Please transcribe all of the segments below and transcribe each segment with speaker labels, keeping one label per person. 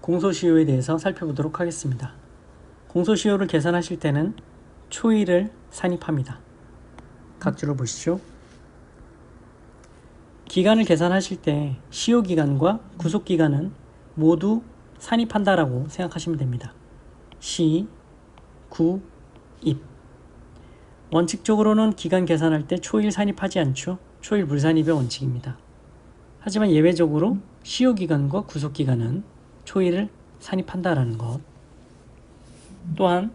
Speaker 1: 공소시효에 대해서 살펴보도록 하겠습니다. 공소시효를 계산하실 때는 초일을 산입합니다. 각주를 보시죠. 기간을 계산하실 때 시효기간과 구속기간은 모두 산입한다라고 생각하시면 됩니다. 시, 구, 입. 원칙적으로는 기간 계산할 때 초일 산입하지 않죠. 초일 불산입의 원칙입니다. 하지만 예외적으로 시효기간과 구속기간은 초일을 산입한다라는 것. 또한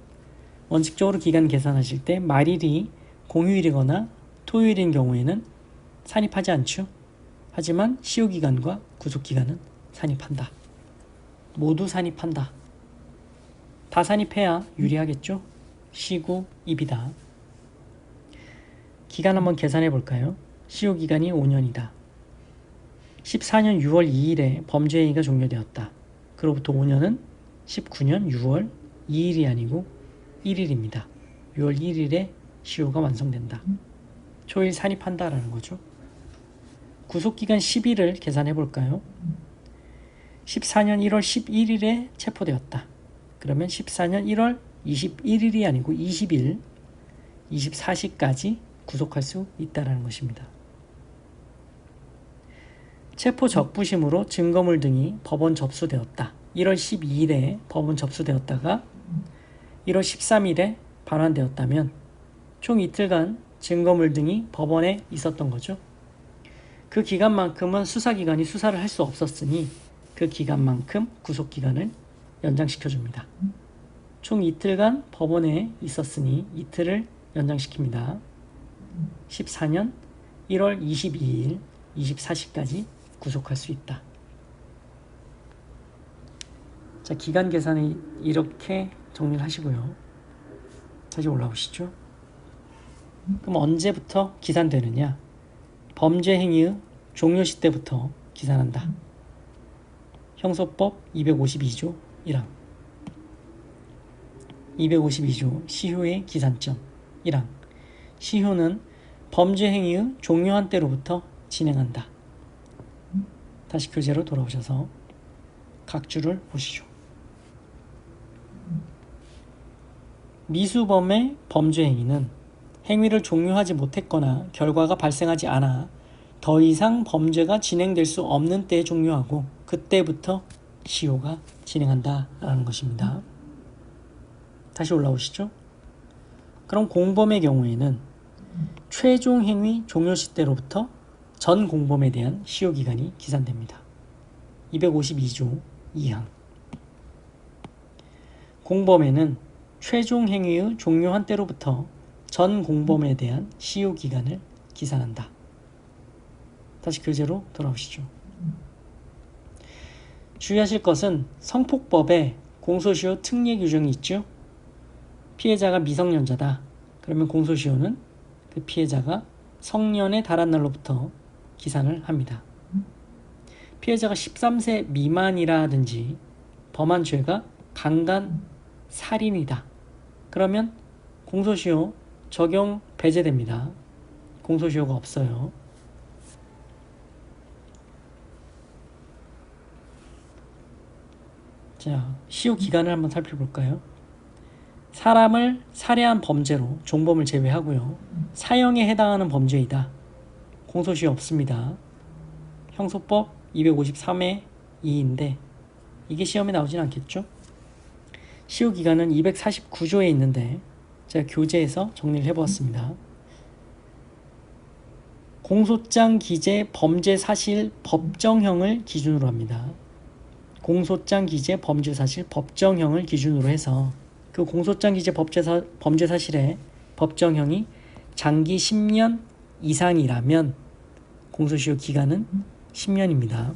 Speaker 1: 원칙적으로 기간 계산하실 때 말일이 공휴일이거나 토요일인 경우에는 산입하지 않죠. 하지만 시효기간과 구속기간은 산입한다. 모두 산입한다. 다 산입해야 유리하겠죠. 시구, 입이다. 기간 한번 계산해 볼까요? 시효기간이 5년이다. 14년 6월 2일에 범죄행위가 종료되었다. 그로부터 5년은 19년 6월 2일이 아니고 1일입니다. 6월 1일에 시효가 완성된다. 초일 산입한다라는 거죠. 구속기간 10일을 계산해 볼까요? 14년 1월 11일에 체포되었다. 그러면 14년 1월 21일이 아니고 20일, 24시까지 구속할 수 있다는 것입니다. 체포 적부심으로 증거물 등이 법원 접수되었다. 1월 12일에 법원 접수되었다가 1월 13일에 반환되었다면 총 이틀간 증거물 등이 법원에 있었던 거죠. 그 기간만큼은 수사기관이 수사를 할 수 없었으니 그 기간만큼 구속기간을 연장시켜줍니다. 총 이틀간 법원에 있었으니 이틀을 연장시킵니다. 14년 1월 22일 24시까지 구속할 수 있다. 자, 기간 계산이 이렇게 정리를 하시고요. 다시 올라오시죠. 그럼 언제부터 기산되느냐? 범죄 행위의 종료시 때부터 기산한다. 형소법 252조 1항 252조 시효의 기산점 1항 시효는 범죄 행위의 종료한 때로부터 진행한다. 다시 교재로 돌아오셔서 각주를 보시죠. 미수범의 범죄 행위는 행위를 종료하지 못했거나 결과가 발생하지 않아 더 이상 범죄가 진행될 수 없는 때에 종료하고 그때부터 시효가 진행한다라는 것입니다. 다시 올라오시죠. 그럼 공범의 경우에는 최종 행위 종료시 때로부터 전 공범에 대한 시효기간이 기산됩니다. 252조 2항 공범에는 최종 행위의 종료한 때로부터 전 공범에 대한 시효기간을 기산한다. 다시 교재로 돌아오시죠. 주의하실 것은 성폭법에 공소시효 특례 규정이 있죠. 피해자가 미성년자다. 그러면 공소시효는 그 피해자가 성년에 달한 날로부터 기산을 합니다. 피해자가 13세 미만이라든지 범한 죄가 강간 살인이다. 그러면 공소시효 적용 배제됩니다. 공소시효가 없어요. 자, 시효 기간을 한번 살펴볼까요? 사람을 살해한 범죄로 종범을 제외하고요. 사형에 해당하는 범죄이다. 공소시효 없습니다. 형소법 253의 2인데 이게 시험에 나오진 않겠죠? 시효 기간은 249조에 있는데 제가 교재에서 정리를 해보았습니다. 공소장 기재 범죄 사실 법정형을 기준으로 합니다. 공소장 기재 범죄 사실 법정형을 기준으로 해서 그 공소장 기재 범죄 사실의 법정형이 장기 10년 이상이라면 공소시효 기간은 10년입니다.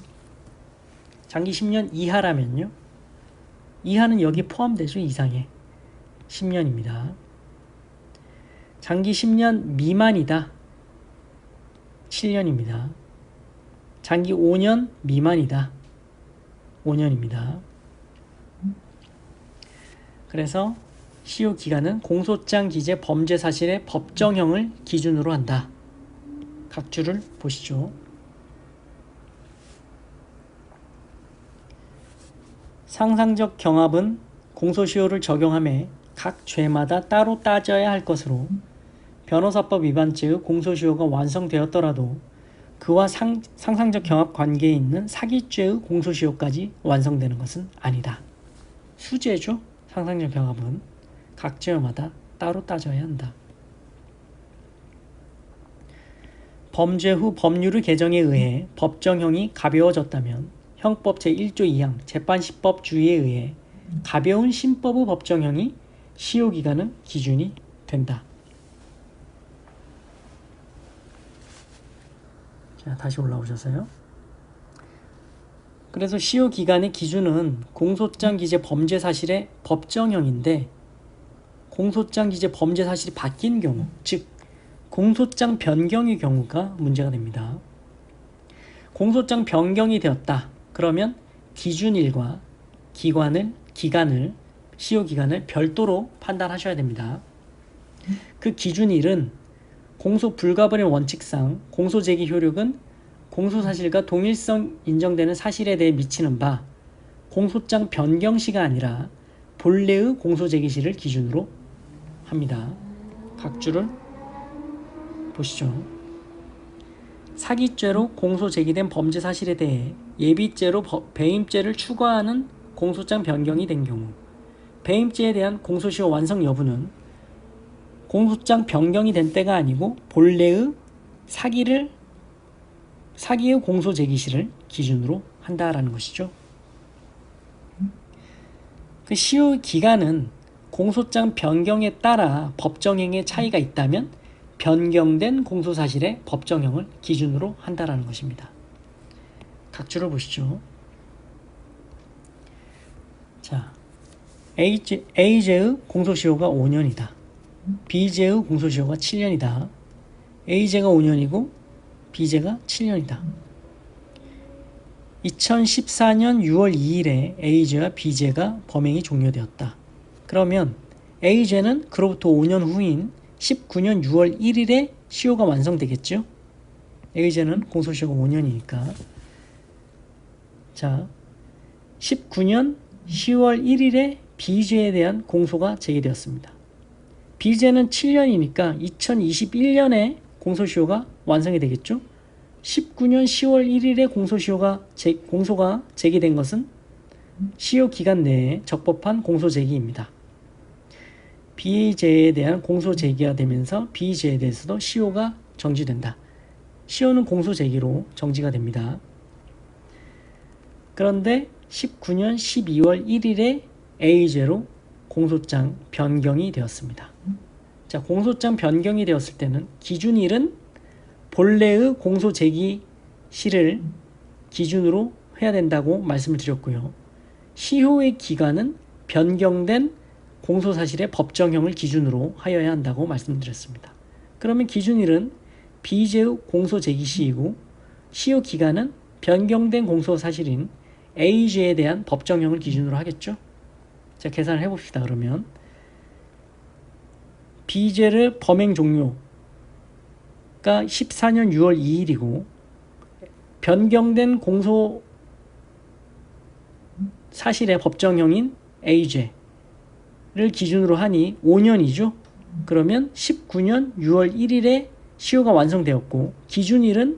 Speaker 1: 장기 10년 이하라면요? 이하는 여기 포함되죠. 이상에 10년입니다. 장기 10년 미만이다. 7년입니다. 장기 5년 미만이다. 5년입니다. 그래서 시효 기간은 공소장 기재 범죄 사실의 법정형을 기준으로 한다. 각주를 보시죠. 상상적 경합은 공소시효를 적용함에 각 죄마다 따로 따져야 할 것으로 변호사법 위반죄의 공소시효가 완성되었더라도 그와 상상적 경합 관계에 있는 사기죄의 공소시효까지 완성되는 것은 아니다. 수죄죠. 상상적 경합은 각 죄마다 따로 따져야 한다. 범죄 후 법률의 개정에 의해 법정형이 가벼워졌다면 형법 제1조 2항 재판시법 주의에 의해 가벼운 신법의 법정형이 시효기간의 기준이 된다. 자, 다시 올라오셔서요. 그래서 시효기간의 기준은 공소장 기재 범죄 사실의 법정형인데 공소장 기재 범죄 사실이 바뀐 경우, 즉 공소장 변경의 경우가 문제가 됩니다. 공소장 변경이 되었다. 그러면 기준일과 기간을 시효기간을 별도로 판단하셔야 됩니다. 그 기준일은 공소 불가분의 원칙상 공소제기 효력은 공소사실과 동일성 인정되는 사실에 대해 미치는 바 공소장 변경시가 아니라 본래의 공소제기시를 기준으로 합니다. 각 주를 보시죠. 사기죄로 공소제기된 범죄 사실에 대해 예비죄로 배임죄를 추가하는 공소장 변경이 된 경우 배임죄에 대한 공소시효 완성 여부는 공소장 변경이 된 때가 아니고 본래의 사기의 공소제기시를 기준으로 한다라는 것이죠. 그 시효 기간은 공소장 변경에 따라 법정형의 차이가 있다면 변경된 공소사실의 법정형을 기준으로 한다라는 것입니다. 각주를 보시죠. 자, A죄의 공소시효가 5년이다. B죄의 공소시효가 7년이다. A죄가 5년이고 B죄가 7년이다. 2014년 6월 2일에 A죄와 B죄가 범행이 종료되었다. 그러면 A죄는 그로부터 5년 후인 19년 6월 1일에 시효가 완성되겠죠? A죄는 공소시효가 5년이니까. 자, 19년 10월 1일에 B죄에 대한 공소가 제기되었습니다. B죄는 7년이니까 2021년에 공소시효가 완성이 되겠죠? 19년 10월 1일에 공소가 제기된 것은 시효 기간 내에 적법한 공소 제기입니다. B죄에 대한 공소 제기가 되면서 B죄에 대해서도 시효가 정지된다. 시효는 공소 제기로 정지가 됩니다. 그런데 19년 12월 1일에 A죄로 공소장 변경이 되었습니다. 자, 공소장 변경이 되었을 때는 기준일은 본래의 공소 제기 시를 기준으로 해야 된다고 말씀을 드렸고요. 시효의 기간은 변경된 공소사실의 법정형을 기준으로 하여야 한다고 말씀드렸습니다. 그러면 기준일은 B죄의 공소 제기 시이고 시효 기간은 변경된 공소사실인 A죄에 대한 법정형을 기준으로 하겠죠. 자, 계산을 해봅시다. 그러면 B죄를 범행 종료가 14년 6월 2일이고 변경된 공소 사실의 법정형인 A죄를 기준으로 하니 5년이죠. 그러면 19년 6월 1일에 시효가 완성되었고 기준일은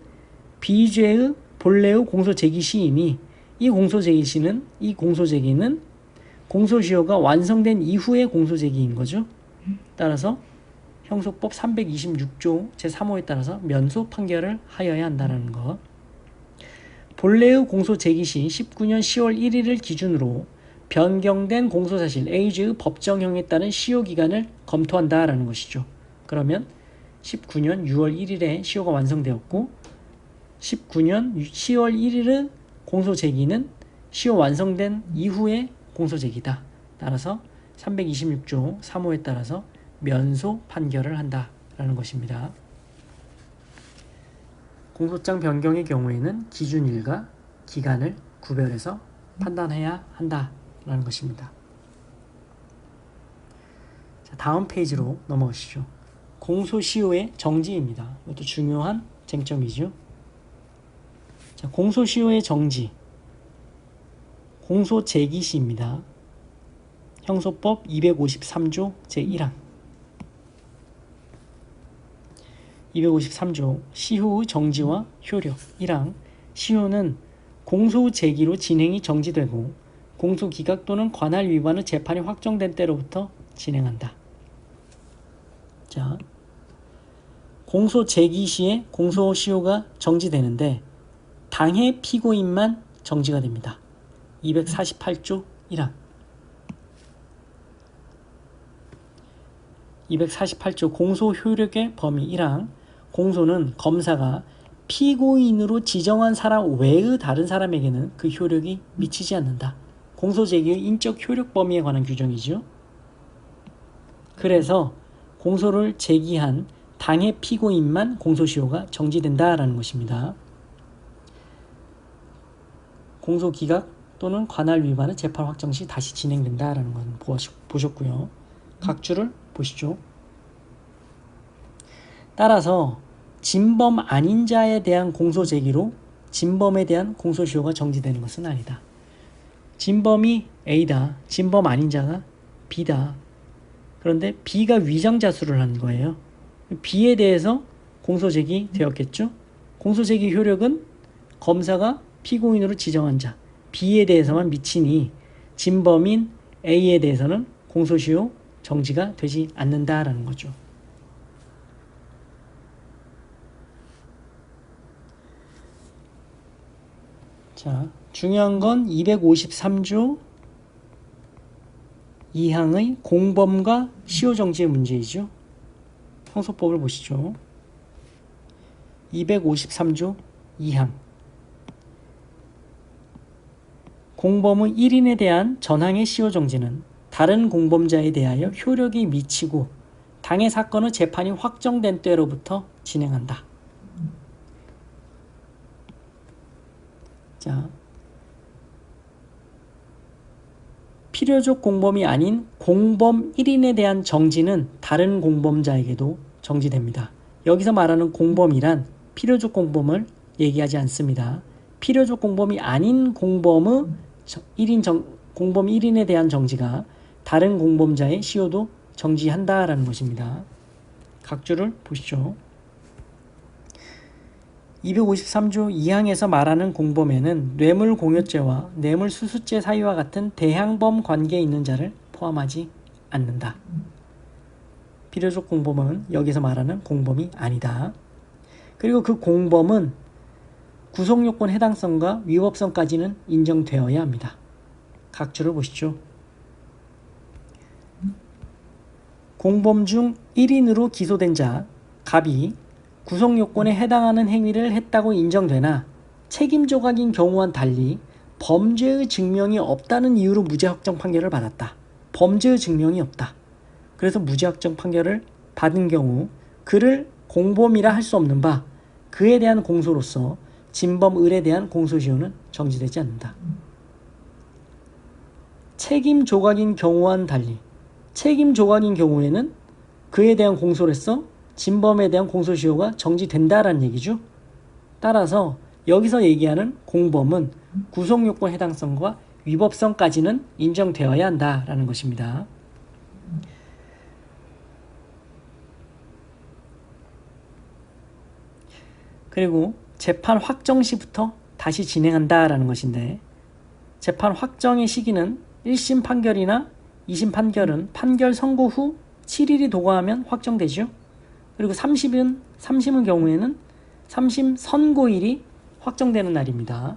Speaker 1: B죄의 본래의 공소 제기 시이니 이 공소 제기는 공소시효가 완성된 이후의 공소 제기인 거죠. 따라서 형소법 326조 제3호에 따라서 면소 판결을 하여야 한다는 것. 본래의 공소 제기 시 19년 10월 1일을 기준으로 변경된 공소사실 A죄의 법정형에 따른 시효 기간을 검토한다라는 것이죠. 그러면 19년 6월 1일에 시효가 완성되었고 19년 10월 1일의 공소 제기는 시효 완성된 이후의 공소 제기다. 따라서 326조 3호에 따라서 면소 판결을 한다라는 것입니다. 공소장 변경의 경우에는 기준일과 기간을 구별해서 판단해야 한다라는 것입니다. 자, 다음 페이지로 넘어가시죠. 공소시효의 정지입니다. 이것도 중요한 쟁점이죠. 자, 공소시효의 정지. 공소 제기시입니다. 형소법 253조 제1항 253조 시효의 정지와 효력 1항 시효는 공소 제기로 진행이 정지되고 공소 기각 또는 관할 위반의 재판이 확정된 때로부터 진행한다. 자, 공소 제기 시에 공소 시효가 정지되는데 당해 피고인만 정지가 됩니다. 248조 1항 248조 공소 효력의 범위 1항 공소는 검사가 피고인으로 지정한 사람 외의 다른 사람에게는 그 효력이 미치지 않는다. 공소 제기의 인적 효력 범위에 관한 규정이죠. 그래서 공소를 제기한 당해 피고인만 공소시효가 정지된다라는 것입니다. 공소 기각 또는 관할 위반은 재판 확정 시 다시 진행된다라는 건 보셨고요. 각주를 보시죠. 따라서 진범 아닌 자에 대한 공소 제기로 진범에 대한 공소시효가 정지되는 것은 아니다. 진범이 A다. 진범 아닌 자가 B다. 그런데 B가 위장자수를 한 거예요. B에 대해서 공소 제기되었겠죠. 공소 제기 효력은 검사가 피고인으로 지정한 자 B에 대해서만 미치니 진범인 A에 대해서는 공소시효 정지가 되지 않는다라는 거죠. 자, 중요한 건 253조 2항의 공범과 시효정지의 문제이죠. 형소법을 보시죠. 253조 2항 공범의 1인에 대한 전항의 시효정지는 다른 공범자에 대하여 효력이 미치고 당해 사건의 재판이 확정된 때로부터 진행한다. 자, 필요적 공범이 아닌 공범 1인에 대한 정지는 다른 공범자에게도 정지됩니다. 여기서 말하는 공범이란 필요적 공범을 얘기하지 않습니다. 필요적 공범이 아닌 공범의 공범 1인에 대한 정지가 다른 공범자의 시효도 정지한다라는 것입니다. 각주를 보시죠. 253조 2항에서 말하는 공범에는 뇌물공여죄와 뇌물수수죄 사유와 같은 대항범 관계에 있는 자를 포함하지 않는다. 필요적 공범은 여기서 말하는 공범이 아니다. 그리고 그 공범은 구속요건 해당성과 위법성까지는 인정되어야 합니다. 각주를 보시죠. 공범 중 1인으로 기소된 자, 갑이 구속요건에 해당하는 행위를 했다고 인정되나 책임 조각인 경우와는 달리 범죄의 증명이 없다는 이유로 무죄 확정 판결을 받았다. 범죄의 증명이 없다. 그래서 무죄 확정 판결을 받은 경우 그를 공범이라 할 수 없는 바 그에 대한 공소로서 진범을에 대한 공소시효는 정지되지 않는다. 책임 조각인 경우와는 달리 책임 조각인 경우에는 그에 대한 공소로서 진범에 대한 공소시효가 정지된다라는 얘기죠. 따라서 여기서 얘기하는 공범은 구속요건 해당성과 위법성까지는 인정되어야 한다라는 것입니다. 그리고 재판 확정 시부터 다시 진행한다라는 것인데 재판 확정의 시기는 1심 판결이나 2심 판결은 판결 선고 후 7일이 도과하면 확정되죠. 그리고 3심의 경우에는 3심 선고일이 확정되는 날입니다.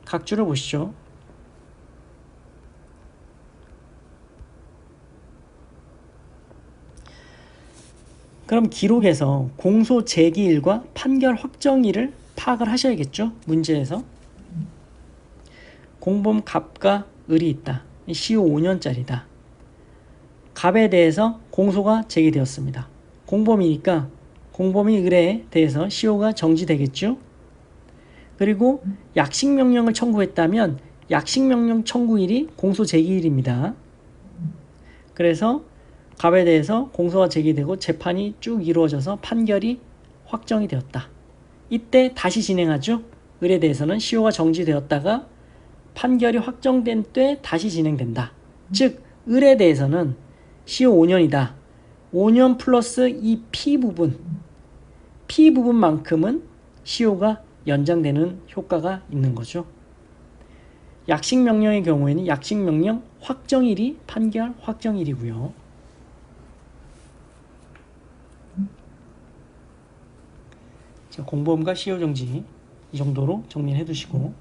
Speaker 1: 각주를 보시죠. 그럼 기록에서 공소 제기일과 판결 확정일을 파악을 하셔야겠죠. 문제에서 공범 갑과 을이 있다. 시효 5년짜리다. 갑에 대해서 공소가 제기되었습니다. 공범이니까 공범이 을에 대해서 시효가 정지되겠죠. 그리고 약식명령을 청구했다면 약식명령 청구일이 공소 제기일입니다. 그래서 갑에 대해서 공소가 제기되고 재판이 쭉 이루어져서 판결이 확정이 되었다. 이때 다시 진행하죠. 을에 대해서는 시효가 정지되었다가 판결이 확정된 때 다시 진행된다. 즉 을에 대해서는 시효 5년이다. 5년 플러스 이 P 부분만큼은 시효가 연장되는 효과가 있는 거죠. 약식명령의 경우에는 약식명령 확정일이 판결 확정일이고요. 자, 공범과 시효정지 이 정도로 정리해 두시고,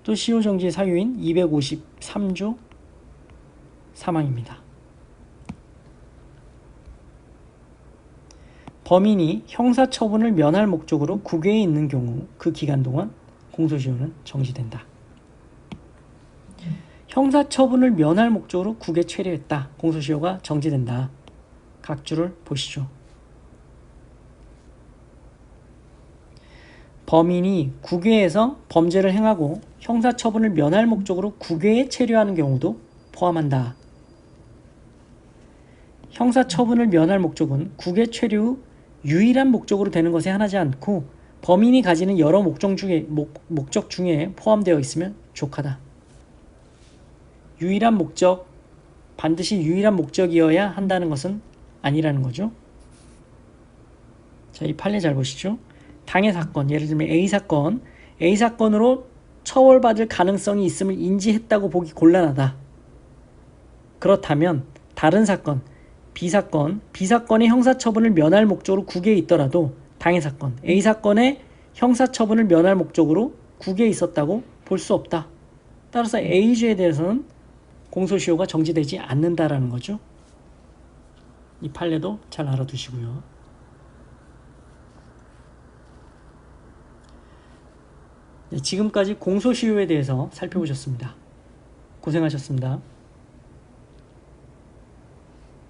Speaker 1: 또 시효정지의 사유인 253조 사망입니다. 범인이 형사처분을 면할 목적으로 국외에 있는 경우 그 기간 동안 공소시효는 정지된다. 형사처분을 면할 목적으로 국외에 체류했다. 공소시효가 정지된다. 각주를 보시죠. 범인이 국외에서 범죄를 행하고 형사처분을 면할 목적으로 국외에 체류하는 경우도 포함한다. 형사처분을 면할 목적은 국외 체류 후 유일한 목적으로 되는 것에 한하지 않고 범인이 가지는 여러 목적 중에 포함되어 있으면 족하다. 유일한 목적, 반드시 유일한 목적이어야 한다는 것은 아니라는 거죠. 자, 이 판례 잘 보시죠. 당해 사건, 예를 들면 A사건으로 처벌받을 가능성이 있음을 인지했다고 보기 곤란하다. 그렇다면 다른 사건, B사건의 형사처분을 면할 목적으로 국외에 있더라도 당해 사건, A사건의 형사처분을 면할 목적으로 국외에 있었다고 볼 수 없다. 따라서 A주에 대해서는 공소시효가 정지되지 않는다라는 거죠. 이 판례도 잘 알아두시고요. 네, 지금까지 공소시효에 대해서 살펴보셨습니다. 고생하셨습니다.